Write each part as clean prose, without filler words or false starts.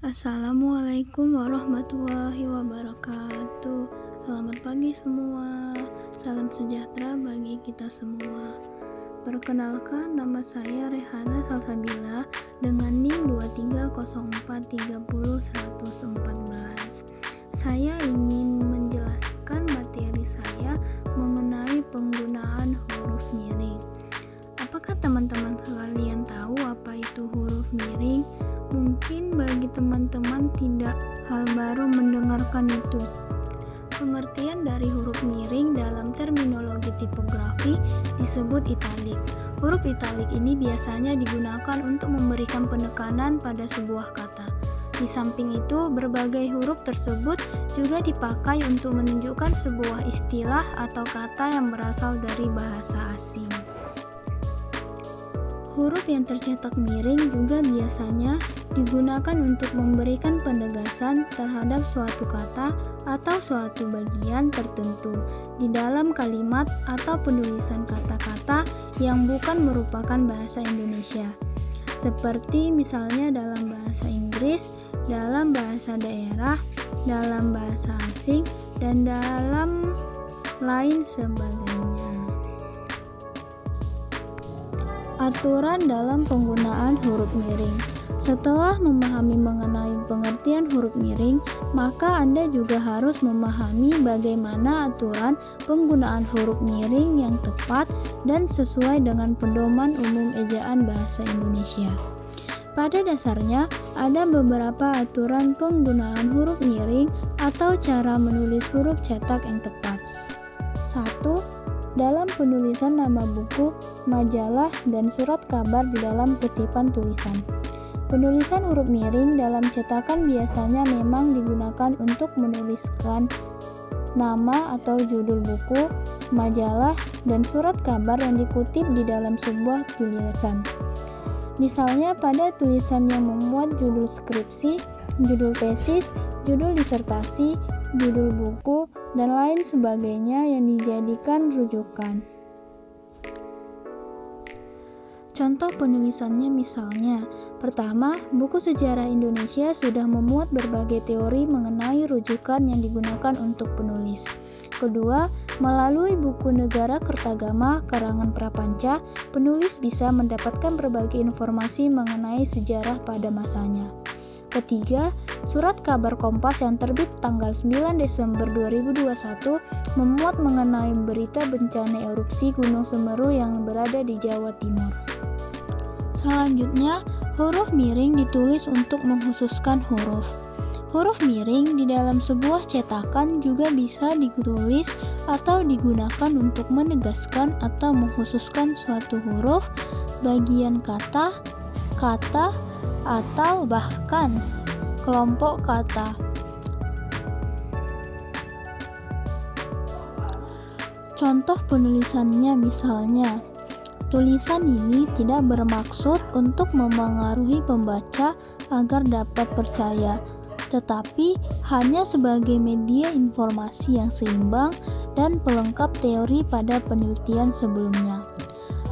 Assalamualaikum warahmatullahi wabarakatuh. Selamat pagi semua. Salam sejahtera bagi kita semua. Perkenalkan, nama saya Rehana Salsabila dengan NIM 2304301114. Saya ingin menjelaskan materi saya mengenai penggunaan huruf miring. Apakah teman-teman sekalian tahu apa itu huruf miring? Mungkin bagi teman-teman tidak hal baru mendengarkan itu. Pengertian dari huruf miring dalam terminologi tipografi disebut italik. Huruf italik ini biasanya digunakan untuk memberikan penekanan pada sebuah kata. Di samping itu, berbagai huruf tersebut juga dipakai untuk menunjukkan sebuah istilah atau kata yang berasal dari bahasa asing. Huruf yang tercetak miring juga biasanya digunakan untuk memberikan penegasan terhadap suatu kata atau suatu bagian tertentu di dalam kalimat atau penulisan kata-kata yang bukan merupakan bahasa Indonesia. Seperti misalnya dalam bahasa Inggris, dalam bahasa daerah, dalam bahasa asing, dan dalam lain sebagainya. Aturan dalam penggunaan huruf miring. Setelah memahami mengenai pengertian huruf miring, maka Anda juga harus memahami bagaimana aturan penggunaan huruf miring yang tepat dan sesuai dengan pedoman umum ejaan bahasa Indonesia. Pada dasarnya, ada beberapa aturan penggunaan huruf miring atau cara menulis huruf cetak yang tepat. 1. Dalam penulisan nama buku, majalah, dan surat kabar di dalam kutipan tulisan. Penulisan huruf miring dalam cetakan biasanya memang digunakan untuk menuliskan nama atau judul buku, majalah, dan surat kabar yang dikutip di dalam sebuah tulisan. Misalnya pada tulisan yang memuat judul skripsi, judul tesis, judul disertasi, judul buku, dan lain sebagainya yang dijadikan rujukan. Contoh penulisannya misalnya, pertama, buku sejarah Indonesia sudah memuat berbagai teori mengenai rujukan yang digunakan untuk penulis. Kedua, melalui buku Negara Kertagama karangan Prapanca, penulis bisa mendapatkan berbagai informasi mengenai sejarah pada masanya. Ketiga, surat kabar Kompas yang terbit tanggal 9 Desember 2021 memuat mengenai berita bencana erupsi Gunung Semeru yang berada di Jawa Timur. Selanjutnya, huruf miring ditulis untuk mengkhususkan huruf. Huruf miring di dalam sebuah cetakan juga bisa ditulis atau digunakan untuk menegaskan atau mengkhususkan suatu huruf, bagian kata, atau bahkan kelompok kata. Contoh penulisannya misalnya, tulisan ini tidak bermaksud untuk memengaruhi pembaca agar dapat percaya, tetapi hanya sebagai media informasi yang seimbang dan pelengkap teori pada penelitian sebelumnya.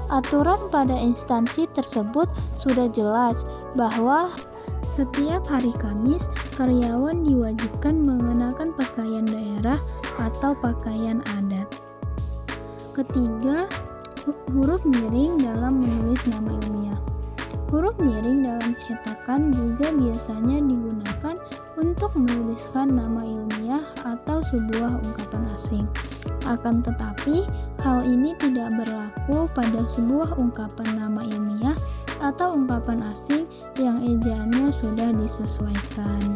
Aturan pada instansi tersebut sudah jelas bahwa setiap hari Kamis, karyawan diwajibkan mengenakan pakaian daerah atau pakaian adat. Ketiga, huruf miring dalam menulis nama ilmiah. Huruf miring dalam cetakan juga biasanya digunakan untuk menuliskan nama ilmiah atau sebuah ungkapan asing. Akan tetapi, hal ini tidak berlaku pada sebuah ungkapan nama ilmiah atau ungkapan asing yang ejaannya sudah disesuaikan.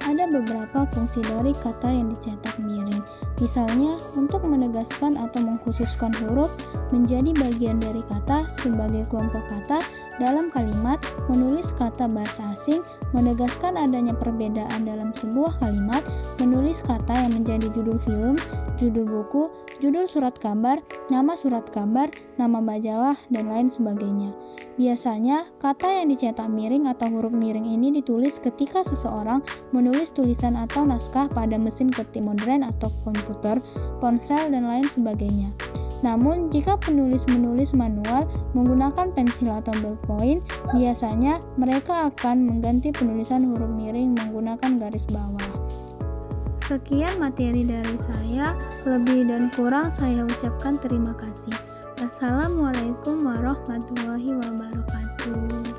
Ada beberapa fungsi dari kata yang dicetak miring. Misalnya, untuk menegaskan atau mengkhususkan huruf menjadi bagian dari kata sebagai kelompok kata dalam kalimat, menulis kata bahasa asing, menegaskan adanya perbedaan dalam sebuah kalimat, menulis kata yang menjadi judul film, judul buku, judul surat kabar, nama surat kabar, nama majalah, dan lain sebagainya. Biasanya, kata yang dicetak miring atau huruf miring ini ditulis ketika seseorang menulis tulisan atau naskah pada mesin ketik modern atau komputer, ponsel, dan lain sebagainya. Namun, jika penulis menulis manual menggunakan pensil atau ballpoint, biasanya mereka akan mengganti penulisan huruf miring menggunakan garis bawah. Sekian materi dari saya, lebih dan kurang saya ucapkan terima kasih. Wassalamualaikum warahmatullahi wabarakatuh.